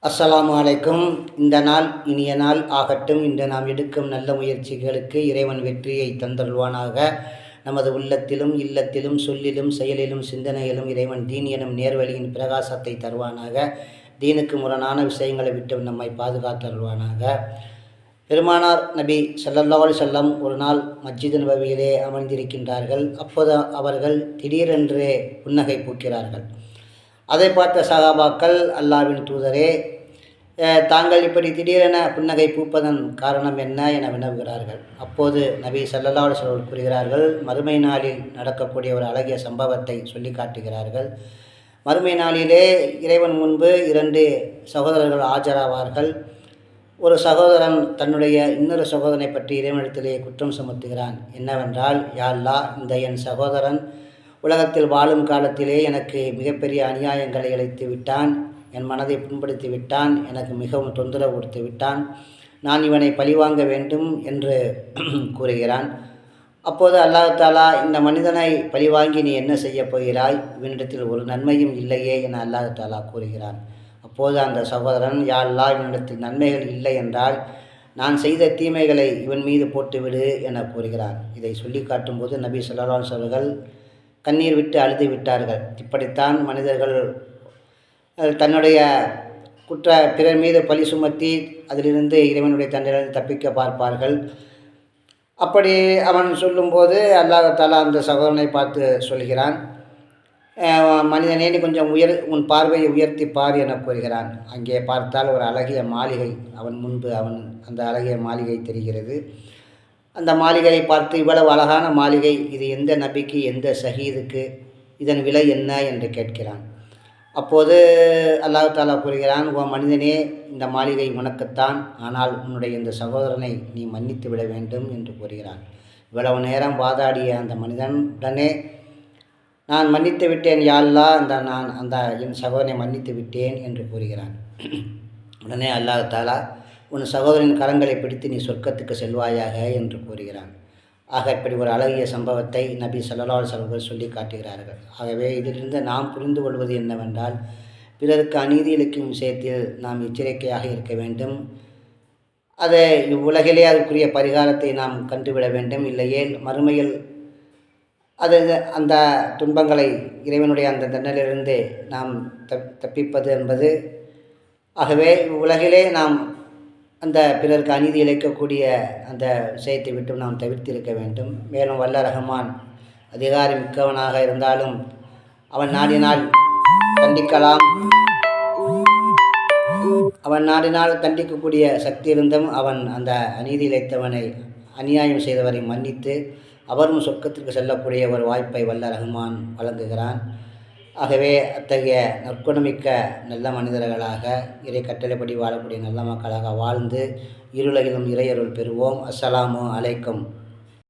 அஸ்ஸலாமு அலைக்கும். இந்த நாள் இனிய நாள் ஆகட்டும். இன்று நாம் எடுக்கும் நல்ல முயற்சிகளுக்கு இறைவன் வெற்றியை தந்தருள்வானாக. நமது உள்ளத்திலும் இல்லத்திலும் சொல்லிலும் செயலிலும் சிந்தனையிலும் இறைவன் தீன் எனும் நேர்வழியின் பிரகாசத்தை தருவானாக. தீனுக்கு முரணான விஷயங்களை விட்டு நம்மை பாதுகாத்தருள்வானாக. பெருமானார் நபி ஸல்லல்லாஹு அலைஹி வஸல்லம் ஒரு நாள் மஸ்ஜித் நபவியிலே அமர்ந்திருக்கின்றார்கள். அப்போது அவர்கள் திடீரென்று புன்னகை பூக்கிறார்கள். அதை பார்த்த சஹாபாக்கள், அல்லாஹ்வின் தூதரே, தாங்கள் இப்படி திடீரென புன்னகை பூப்பதன் காரணம் என்ன என வினவுகிறார்கள். அப்போது நபி ஸல்லல்லாஹு அலைஹி வஸல்லம் கூறுகிறார்கள், மறுமை நாளில் நடக்கக்கூடிய ஒரு அழகிய சம்பவத்தை சொல்லி காட்டுகிறார்கள். மறுமை நாளிலே இறைவன் முன்பு 2 சகோதரர்கள் ஆஜராவார்கள். ஒரு சகோதரன் தன்னுடைய இன்னொரு சகோதரனை பற்றி இறைவனிடத்திலே குற்றம் சுமத்துகிறான். என்னவென்றால், யா அல்லாஹ், இந்த என் சகோதரன் உலகத்தில் வாழும் காலத்திலே எனக்கு மிகப்பெரிய அநியாயங்களை இழைத்து விட்டான், என் மனதை புண்படுத்தி விட்டான், எனக்கு மிகவும் தொந்தரவு கொடுத்து விட்டான், நான் இவனை பழிவாங்க வேண்டும் என்று கூறுகிறான். அப்போது அல்லாஹ் தஆலா, இந்த மனிதனை பழிவாங்கி நீ என்ன செய்ய போகிறாய்? இவனிடத்தில் ஒரு நன்மையும் இல்லையே என அல்லாஹ் தஆலா கூறுகிறான். அப்போது அந்த சகோதரன், யா அல்லாஹ், இவனிடத்தில் நன்மைகள் இல்லை என்றால் நான் செய்த தீமைகளை இவன் மீது போட்டுவிடு என கூறுகிறான். இதை சொல்லி காட்டும்போது நபி ஸல்லல்லாஹு அலைஹி வஸல்லம் அவர்கள் கண்ணீர் விட்டு அழுது விட்டார்கள். இப்படித்தான் மனிதர்கள் தன்னுடைய பிறர் மீது பழி சுமத்தி அதிலிருந்து இறைவனுடைய தண்டனையிலிருந்து தப்பிக்க பார்ப்பார்கள். அப்படி அவன் சொல்லும்போது அல்லாஹ் தஆலா அந்த சகோதரனை பார்த்து சொல்கிறான், மனிதனே, நீ கொஞ்சம் உன் பார்வையை உயர்த்தி பார் என கூறுகிறான். அங்கே பார்த்தால் ஒரு அழகிய மாளிகை அவன் முன்பு அந்த அழகிய மாளிகை தெரிகிறது. அந்த மாளிகையை பார்த்து, இவ்வளவு அழகான மாளிகை, இது எந்த நபிக்கு, எந்த ஷஹீதுக்கு, இதன் விலை என்ன என்று கேட்கிறான். அப்போது அல்லாஹ் தஆலா கூறுகிறான், ஓ மனிதனே, இந்த மாளிகை உனக்குத்தான், ஆனால் உன்னுடைய இந்த சகோதரனை நீ மன்னித்து விட வேண்டும் என்று கூறுகிறான். இவ்வளவு நேரம் வாதாடிய அந்த மனிதன் உடனே, நான் மன்னித்து விட்டேன் யா அல்லாஹ், நான் என் சகோதரனை மன்னித்து விட்டேன் என்று கூறுகிறான். உடனே அல்லாஹ் தஆலா, உன் சகோதரின் கரங்களை பிடித்து நீ சொர்க்கத்துக்கு செல்வாயாக என்று கூறுகிறான். ஆக இப்படி ஒரு அழகிய சம்பவத்தை நபி ஸல்லல்லாஹு அலைஹி வஸல்லம் சொல்லி காட்டுகிறார்கள். ஆகவே இதிலிருந்து நாம் புரிந்து கொள்வது என்னவென்றால், பிறருக்கு அநீதி இழைக்கும் விஷயத்தில் நாம் எச்சரிக்கையாக இருக்க வேண்டும். அதை இவ்வுலகிலே அதுக்குரிய பரிகாரத்தை நாம் கண்டுவிட வேண்டும். இல்லையேல் மறுமையில் அந்த துன்பங்களை, இறைவனுடைய அந்த தண்டனையிலிருந்து நாம் தப்பிப்பது என்பது. ஆகவே உலகிலே நாம் அந்த பிறருக்கு அநீதி இழைக்கக்கூடிய அந்த விஷயத்தை விட்டு நாம் தவிர்த்திருக்க வேண்டும். மேலும் வல்ல ரஹ்மான் அதிகாரி மிக்கவனாக இருந்தாலும் அவன் நாடினால் தண்டிக்கலாம். அவன் நாடினால் தண்டிக்கக்கூடிய சக்தி இருந்தும் அவன் அந்த அநீதி இழைத்தவனை, அநியாயம் செய்தவரை மன்னித்து அவரும் சொர்க்கத்திற்கு செல்லக்கூடிய ஒரு வாய்ப்பை வல்ல ரஹ்மான் வழங்குகிறான். ஆகவே அத்தகைய நற்குணமிக்க நல்ல மனிதர்களாக, இறை கட்டளைப்படி வாழக்கூடிய நல்ல மக்களாக வாழ்ந்து இருளகிலும் இறையருள் பெறுவோம். அஸ்ஸலாமு அலைக்கும்.